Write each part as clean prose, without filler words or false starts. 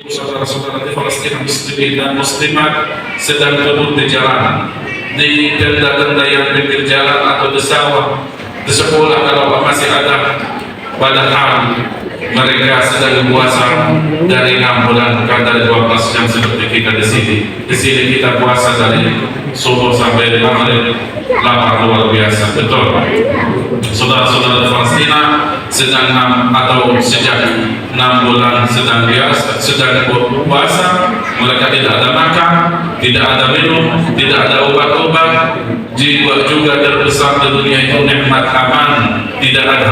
Saudara-saudara di Palestina muslimin dan muslimat sedang duduk di jalan, di tenda-tenda yang pinggir jalan atau di sawah, di sekolah kalau masih ada, padahal mereka sedang puasa dari 6 bulan, bukan dari 12 jam seperti kita di sini. Di sini kita puasa dari subuh sampai maghrib, lapar luar biasa, betul. Saudara-saudara di Palestina sedang sejak 6 bulan sedang puasa. Mereka tidak ada makan, tidak ada minum, tidak ada obat-obat. Jiwa juga terbesar di dunia itu nikmat aman tidak ada.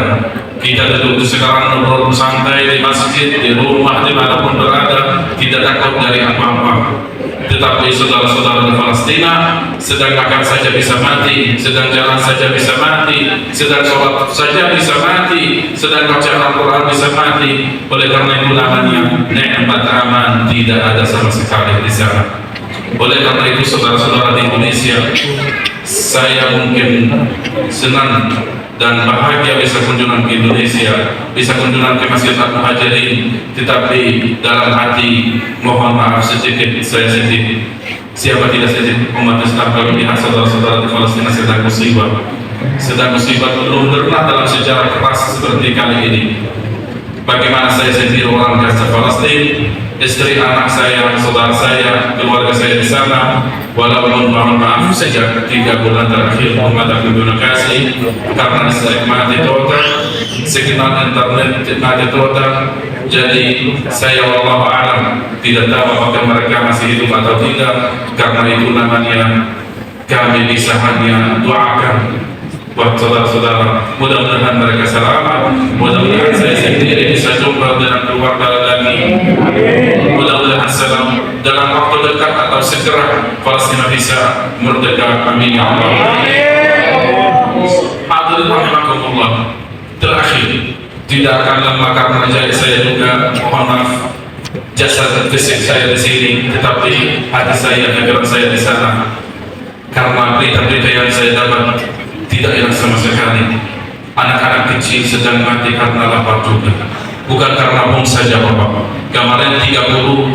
Kita duduk sekarang santai di masjid, di rumah, dimanapun berada, tidak takut dari apa-apa. Tetapi saudara-saudara di Palestina sedang makan saja bisa mati, sedang jalan saja bisa mati, sedang sholat saja bisa mati, sedang baca Al-Quran bisa mati. Oleh karena itu namanya nikmat aman tidak ada sama sekali di sana. Oleh karena itu saudara-saudara di Indonesia, saya mungkin senang dan bahagia bisa kunjungan ke Indonesia, bisa kunjungan ke Masjid Al-Muhajirin, tetapi dalam hati mohon maaf sedikit, saya sedih. Siapa tidak sedih? Umat Islam kalau lihat saudara-saudara di Palestina sedang musibah belum pernah dalam sejarah keras seperti kali ini. Bagaimana saya sendiri orang Gaza Palestina, istri anak saya, saudara saya, keluarga saya di sana, walaupun mohon maaf sejak 3 bulan terakhir umat komunikasi karena saya mati total, sekitar internet mati total. Jadi saya wallahu a'lam tidak tahu apakah mereka masih hidup atau tidak. Karena itu namanya kami bisa hanya doakan buat saudara-saudara, mudah-mudahan mereka selamat, mudah-mudahan saya sendiri bisa jumpa dengan keluarga lagi, mudah-mudahan salam dalam waktu dekat atau segera Palestina bisa merdeka, amin ya Allah. Hadirin rahimakumullah, terakhir tidak akan lama karena saya juga mohon maaf jasad fisik saya di sini, tetapi hati saya, pikiran saya di sana, karena berita-berita yang saya dapat tidak enak sama sekali. Anak-anak kecil sedang mati karena lapar juga, bukan karena bom saja Bapak. Kemarin 33.000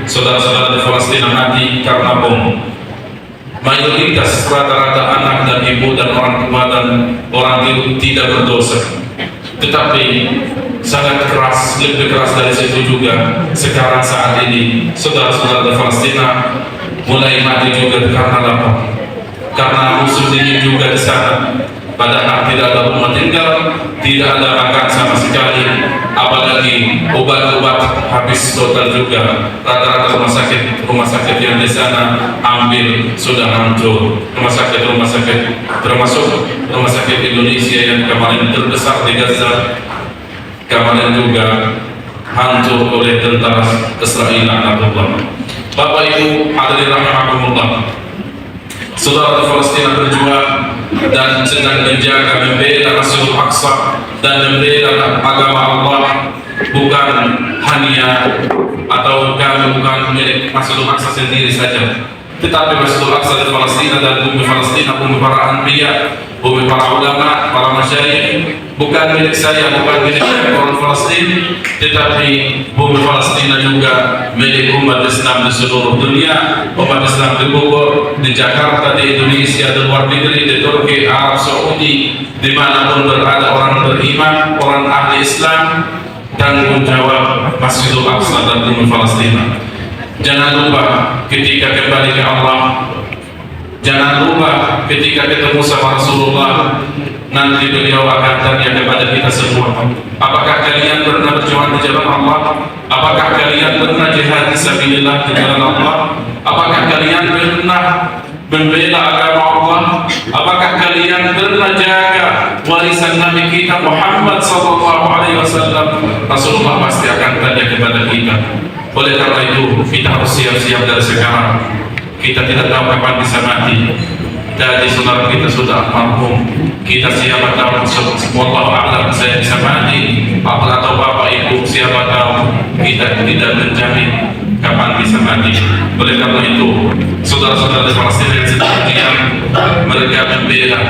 saudara-saudara di Palestina mati karena bom. Mayoritas rata-rata anak dan ibu dan orang tua dan orang tidak berdosa, tetapi sangat keras, lebih keras dari situ juga. Sekarang saat ini saudara-saudara di Palestina mulai mati juga karena lapar, karena musuh dingin juga di sana. Padahal tidak ada rumah tinggal, tidak ada makan sama sekali, apalagi obat-obat habis total juga. Rata-rata rumah sakit yang di sana ambil sudah hancur. Rumah sakit termasuk rumah sakit Indonesia yang kemarin terbesar di Gaza, kemarin juga hancur oleh tentara Israel laknatullah. Bapak Ibu hadirin rahimakumullah, saudara di Palestina berjuang dan sedang menjaga, membela Masjidil Aqsa dan membela agama Allah, bukan hanya atau bukan milik Masjidil Aqsa sendiri saja, tetapi Masjidil Aqsa di Palestina dan bumi Palestina, bumi para anbiya, bumi para ulama, para masyayikh, bukan milik saya, bukan milik orang Palestina, tetapi bumi Palestina juga milik umat Islam di seluruh dunia. Umat Islam di Bogor, di Jakarta, di Indonesia, di luar negeri, di Turki, Arab Saudi, dimanapun berada orang beriman, orang ahli Islam, tanggung jawab Masjidil Aqsa dan bumi Palestina. Jangan lupa ketika kembali ke Allah, jangan lupa ketika ketemu sama Rasulullah, nanti beliau akan tanya kepada kita semua, apakah kalian pernah berjuang di jalan Allah? Apakah kalian pernah jihad fisabilillah di jalan Allah? Apakah kalian pernah membela agama Allah? Apakah kalian pernah jaga warisan Nabi kita Muhammad SAW? Rasulullah pasti akan tanya kepada kita. Oleh karena itu kita harus siap-siap dari sekarang. Kita tidak tahu kapan bisa mati. Dari saudara kita sudah almarhum, kita siapa tahu, wallahu a'lam, saya bisa mati, atau bapak ibu siapa tahu, kita tidak menjamin kapan bisa mati. Oleh karena itu saudara-saudara di Palestina yang sedang diam, mereka membela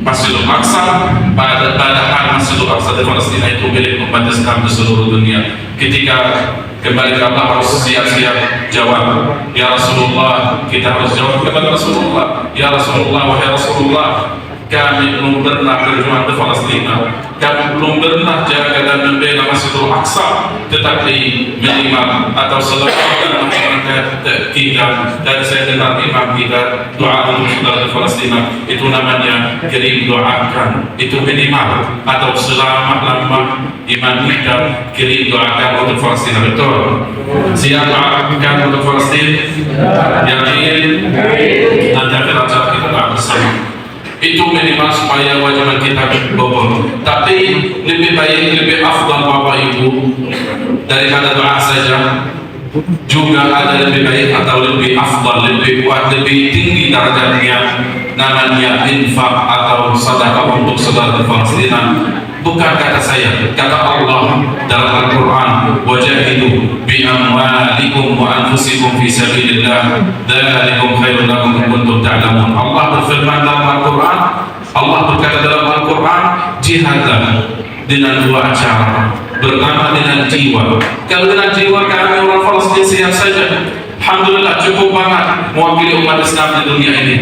Masjidil Aqsa, padahal Masjidil Aqsa di Palestina itu milik umat Islam di seluruh dunia. Ketika kembali ke Allah harus siap-siap jawab. Ya Rasulullah, kita harus jawab kepada Rasulullah. Ya Rasulullah, wahai Rasulullah, kami belum pernah berjuang di Palestina, kami belum pernah jaga dan membela Masjidil Aqsa, tetapi minimal atau saudara kita dan saya dengar imam kita doa untuk saudara di Palestina, itu namanya kirim doakan, itu minimal, atau selama iman kita kirim doakan untuk Palestina. Betul? Siap doakan untuk Palestina? Yakin? Nanti akan ajak kita doa bersama. Itu minimal supaya wajiban kita bobol. Tapi lebih baik, lebih afdal Bapak Ibu daripada doa saja, juga ada lebih baik atau lebih afdal, lebih kuat, lebih tinggi derajatnya, namanya infak atau sedekah untuk saudara Palestina. Bukan kata saya, kata Allah dalam Al-Quran, wajahidu bi amwalikum wa anfusikum fi sabilillah dzalikum khairun lakum in kuntum ta'lamun. Allah berfirman dalam Al-Quran, Allah berkata dalam Al-Quran, jihadlah dengan dua cara. Pertama dengan jiwa. Kalau dengan jiwa kami orang Palestina siap saja, alhamdulillah cukup banget mewakili umat Islam di dunia ini.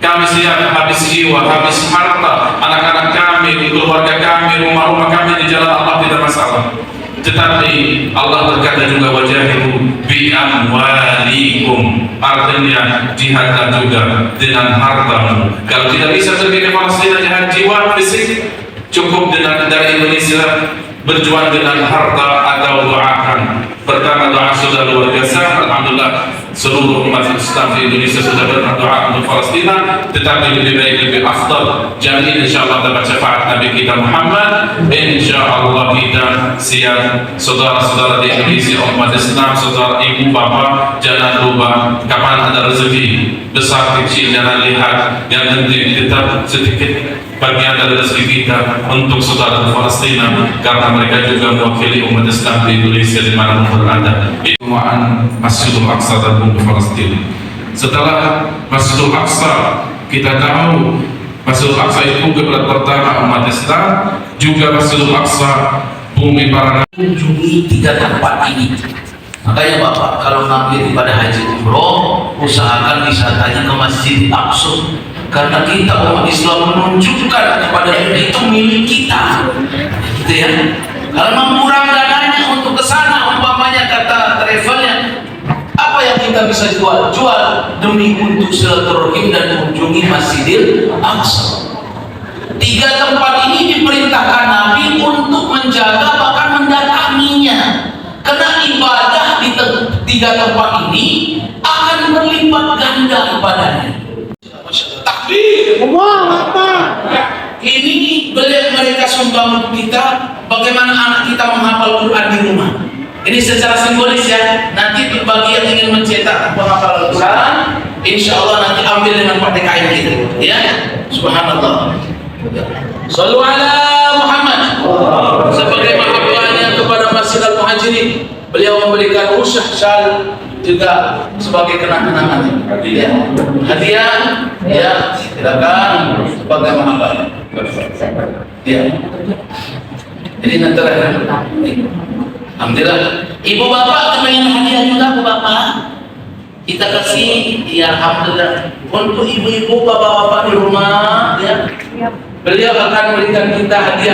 Kami siap habis jiwa, habis harta, anak-anak kami, keluarga kami, rumah-rumah kami di jalan Allah, tidak masalah. Tetapi Allah berkata juga wajahidu bi amwalikum, artinya jihadlah juga dengan hartamu. Kalau tidak bisa pergi ke Palestina jihad jiwa fisik, cukup dengan dari Indonesia berjuang dengan harta atau doakan. Pertama doa sudah luar biasa, alhamdulillah seluruh umat Islam di Indonesia sudah berdoa untuk Palestina, tetapi lebih baik, lebih afdal. Jadi insyaallah dapat syafaat Nabi kita Muhammad. Insyaallah kita siap saudara-saudara di Indonesia, umat Islam, saudara ibu bapak, jangan lupa kapan ada rezeki besar kecil jangan lihat, yang penting tetap sedikit bagian dari rezeki kita untuk saudara Palestina, karena mereka juga mewakili umat Islam di Indonesia di mana berada. Doaan Masjidil Aqsa dan bumi Palestina. Setelah Masjidil Aqsa, kita tahu Masjidil Aqsa itu kiblat pertama umat Islam, juga Masjidil Aqsa bumi para nabi. Kunjungi 3 tempat ini. Makanya Bapak kalau ngambil ibadah haji umroh, usahakan wisatanya ke Masjidil Aqsa, karena kita umat Islam menunjukkan kepada dunia itu milik kita, gitu ya. Kalau kurang dananya untuk ke sana, umpamanya kata travelnya, apa yang kita bisa jual? Jual demi untuk silaturahim dan mengunjungi Masjidil Aqsa. 3 tempat ini diperintahkan Nabi untuk menjaga bahkan mendatanginya, karena ibadah di 3 tempat ini akan berlipat ganda ibadahnya. Takbir. Ini mereka sumbang untuk kita. Bagaimana anak kita menghafal Quran di rumah. Ini secara simbolis ya. Nanti bagi yang ingin mencetak penghafal Quran, insya Allah nanti ambil dengan PTKM kita. Ya, subhanallah. Sallu ala Muhammad. Sebagai mahabbahnya kepada Masjid Al-Muhajirin, beliau memberikan usyah syal juga sebagai kenang-kenangan, ya. Hadiah, ya, silakan sebagai mahabbah. Ya. Jadi nanti alhamdulillah. Ibu bapak kepengen hadiah juga Bu bapak, kita kasih, ya alhamdulillah. Untuk ibu-ibu bapak-bapak di rumah, ya, beliau akan memberikan kita hadiah.